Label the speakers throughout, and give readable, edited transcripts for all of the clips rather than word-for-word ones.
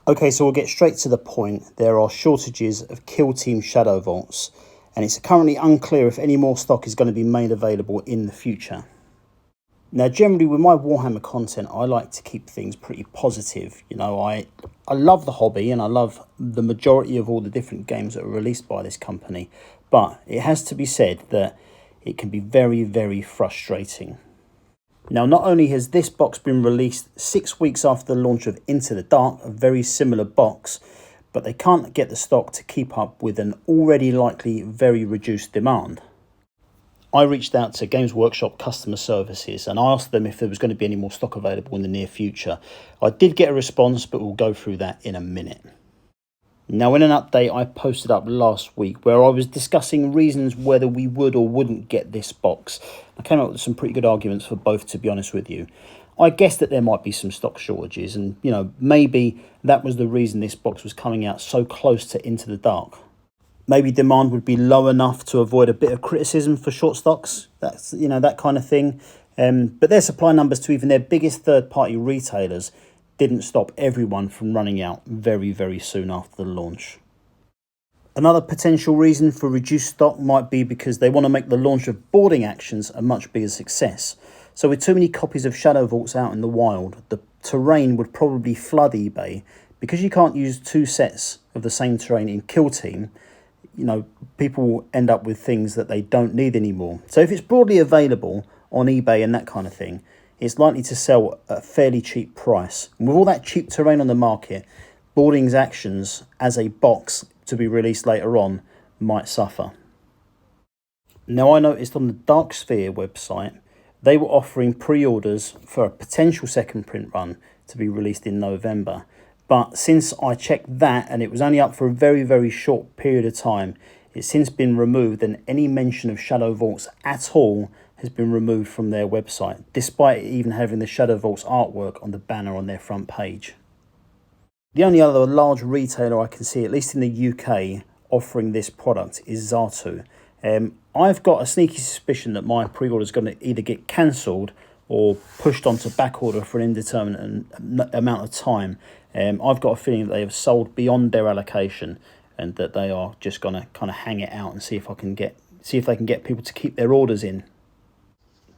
Speaker 1: Okay, so we'll get straight to the point. There are shortages of Kill Team Shadowvaults, and it's currently unclear if any more stock is going to be made available in the future. Now, generally with my Warhammer content, I like to keep things pretty positive. You know, I love the hobby and I love the majority of all the different games that are released by this company, but it has to be said that it can be very, very frustrating. Now, not only has this box been released 6 weeks after the launch of Into the Dark, a very similar box, but they can't get the stock to keep up with an already likely very reduced demand. I reached out to Games Workshop customer services and I asked them if there was going to be any more stock available in the near future. I did get a response, but we'll go through that in a minute. Now, in an update I posted up last week where I was discussing reasons whether we would or wouldn't get this box, I came up with some pretty good arguments for both, to be honest with you. I guessed that there might be some stock shortages and, you know, maybe that was the reason this box was coming out so close to Into the Dark. Maybe demand would be low enough to avoid a bit of criticism for short stocks. That's, you know, that kind of thing. But their supply numbers to even their biggest third-party retailers didn't stop everyone from running out very, very soon after the launch. Another potential reason for reduced stock might be because they want to make the launch of boarding actions a much bigger success. So with too many copies of Shadowvaults out in the wild, the terrain would probably flood eBay. Because you can't use 2 sets of the same terrain in Kill Team, you know, people will end up with things that they don't need anymore. So if it's broadly available on eBay and that kind of thing, it's likely to sell at a fairly cheap price. And with all that cheap terrain on the market, boarding's actions as a box to be released later on might suffer. Now, I noticed on the Dark Sphere website, they were offering pre-orders for a potential second print run to be released in November. But since I checked that and it was only up for a very, very short period of time, it's since been removed and any mention of Shadowvaults at all has been removed from their website, despite even having the Shadowvaults artwork on the banner on their front page. The only other large retailer I can see, at least in the UK, offering this product is Zatu. I've got a sneaky suspicion that my pre-order is going to either get cancelled or pushed onto back order for an indeterminate amount of time. I've got a feeling that they have sold beyond their allocation and that they are just going to kind of hang it out and see if they can get people to keep their orders in.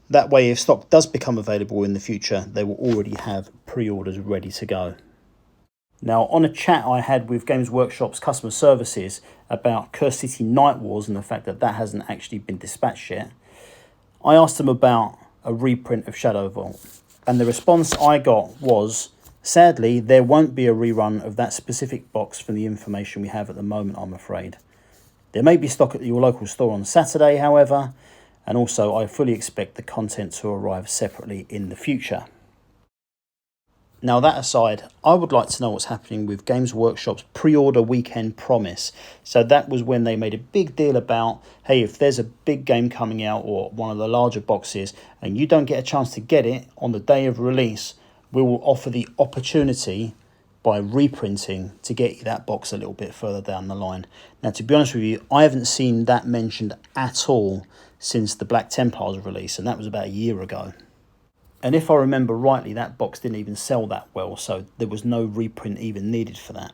Speaker 1: That way, if stock does become available in the future, they will already have pre-orders ready to go. Now, on a chat I had with Games Workshop's customer services about Curse City Night Wars and the fact that that hasn't actually been dispatched yet, I asked them about a reprint of Shadowvault, and the response I got was, sadly, there won't be a rerun of that specific box from the information we have at the moment, I'm afraid. There may be stock at your local store on Saturday, however, and also I fully expect the content to arrive separately in the future. Now, that aside, I would like to know what's happening with Games Workshop's pre-order weekend promise. So that was when they made a big deal about, hey, if there's a big game coming out or one of the larger boxes and you don't get a chance to get it on the day of release, we will offer the opportunity by reprinting to get you that box a little bit further down the line. Now, to be honest with you, I haven't seen that mentioned at all since the Black Templars release, and that was about a year ago. And if I remember rightly, that box didn't even sell that well, so there was no reprint even needed for that.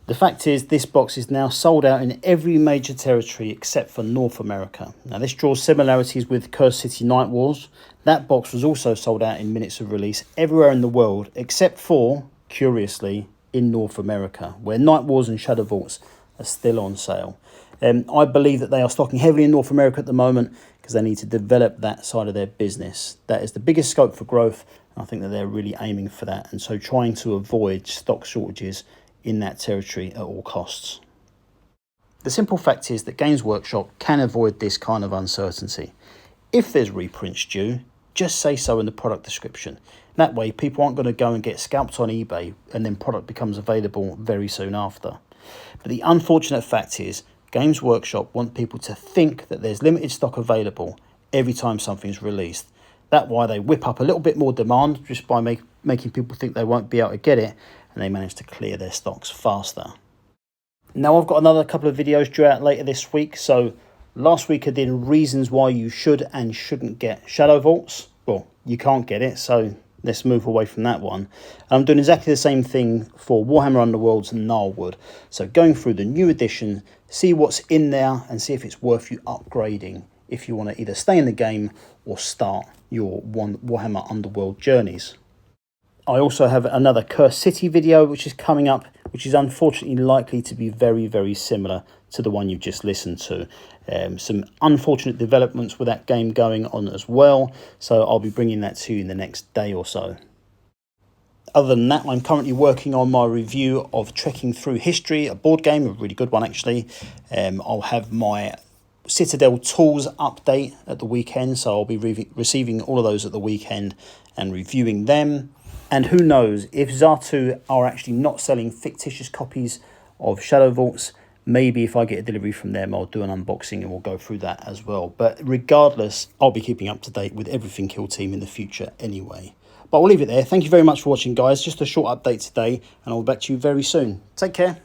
Speaker 1: The fact is, this box is now sold out in every major territory except for North America. Now, this draws similarities with Curse City Night Wars. That box was also sold out in minutes of release everywhere in the world, except for, curiously, in North America, where Night Wars and Shadowvaults are still on sale. I believe that they are stocking heavily in North America at the moment because they need to develop that side of their business. That is the biggest scope for growth, and I think that they're really aiming for that, and so trying to avoid stock shortages in that territory at all costs. The simple fact is that Games Workshop can avoid this kind of uncertainty. If there's reprints due, just say so in the product description. That way, people aren't going to go and get scalped on eBay and then product becomes available very soon after. But the unfortunate fact is, Games Workshop want people to think that there's limited stock available every time something's released. That's why they whip up a little bit more demand just by making people think they won't be able to get it, and they manage to clear their stocks faster. Now, I've got another couple of videos due out later this week. So last week I did reasons why you should and shouldn't get Shadowvaults. Well, you can't get it, so let's move away from that one. And I'm doing exactly the same thing for Warhammer Underworlds and Gnarlwood. So going through the new edition, see what's in there and see if it's worth you upgrading if you want to either stay in the game or start your Warhammer Underworld journeys. I also have another Cursed City video which is coming up, which is unfortunately likely to be very, very similar to the one you've just listened to. Some unfortunate developments with that game going on as well, so I'll be bringing that to you in the next day or so. Other than that, I'm currently working on my review of Trekking Through History, a board game, a really good one actually. I'll have my Citadel Tools update at the weekend, so I'll be receiving all of those at the weekend and reviewing them. And who knows, if Zatu are actually not selling fictitious copies of Shadowvaults, maybe if I get a delivery from them, I'll do an unboxing and we'll go through that as well. But regardless, I'll be keeping up to date with everything Kill Team in the future anyway. But we'll leave it there. Thank you very much for watching, guys. Just a short update today, and I'll be back to you very soon. Take care.